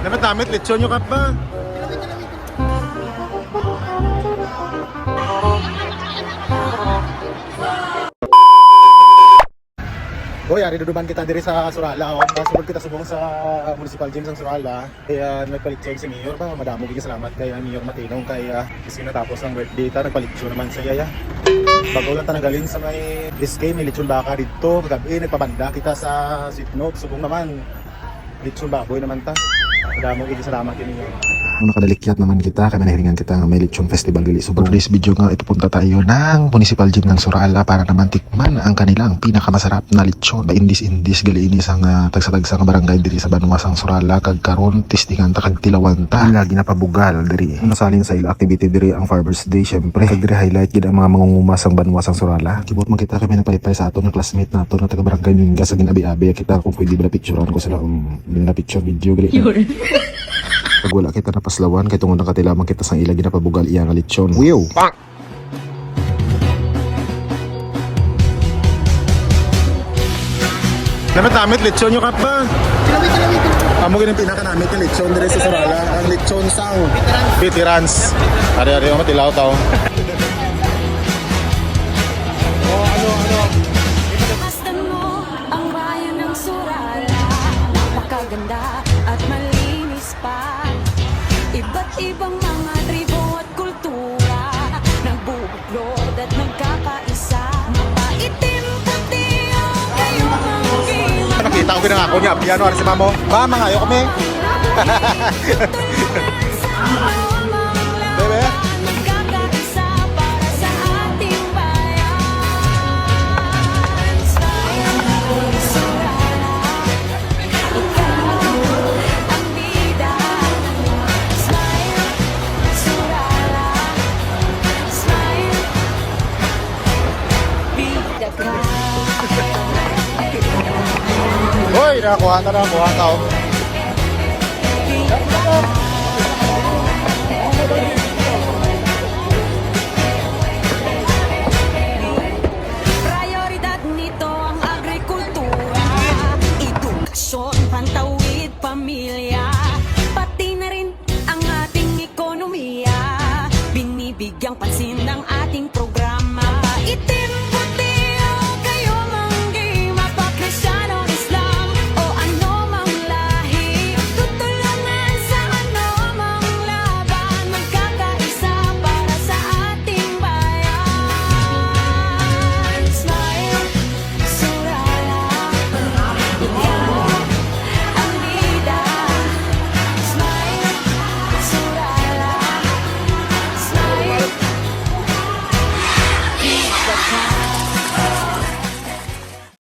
Damit lechon nyo kap ba? Hoy, ari duduman kita diri sa Surala. Kasulod kita subong sa Municipal Gym sa Surala. Kaya nagpalitson si Mayor ba? Madamo gigi salamat kay Mayor Matinong kay kasi natapos ang birthday ta nagpalitson naman sa yaya. Bago lang ta nagaling sa may SK may lechon baka dito. Gabi nagpabanda kita sa Sitnog subong naman. Lechon baboy naman ta. Madamo gigi salamat kay Mayor. Nung nakadalikyat naman kita, kaya manahiringan kita ng may lechon festival gali. So for this video nga, itupunta tayo ng Municipal Gym ng Surala para naman tikman ang kanilang pinakamasarap na lechon. Ba indis gali ini sang tagsa-tagsa nga barangay diri sa Banuasang Surala kag karon testingan ta kag tilawan ta. Lagi na pabugal diri. Nasalin sa ila activity diri ang Farmers Day syempre. Kag diri highlight gid ang mga mangungumas sang Banuasang Surala. Kibot man kita kami napalipay sa ato ng classmate nato na taga barangay Minga sa ginabi-abi kita kung pwede ba picturean ko sila na picture video gali. Pag wala kita napaslawan, kay tungod nakatilamang kita sang ilagi na pabugal iya nga lechon. Wiyo! Damit lechon nyo kap ba? Amo ganyan pinaka-namit yung lechon diri sa Surala. Ang lechon sang veterans. Ari-ari ako matilaw tao. Masdan mo ang bayan ng Surala, napakaganda at malinis pa. Iba't ibang mga tribo at kultura, nagbubuklod at nagkakaisa. Mapaitim puti ang kayong mga gila. Nakita ko binang ako niya. Piano ari si mamo. Ba, mangayo kami. Bebe. Nagkakaisa para sa ating bayan. Surala, ikaw ang bida. Smile, Surala, smile, bida ka. Hoy, nakakuha ka. Oh. Prioridad nito ang agrikultura, edukasyon, pantawid, pamilya, pati na rin ang ating ekonomiya. Binibigyang pansin ng ating programa.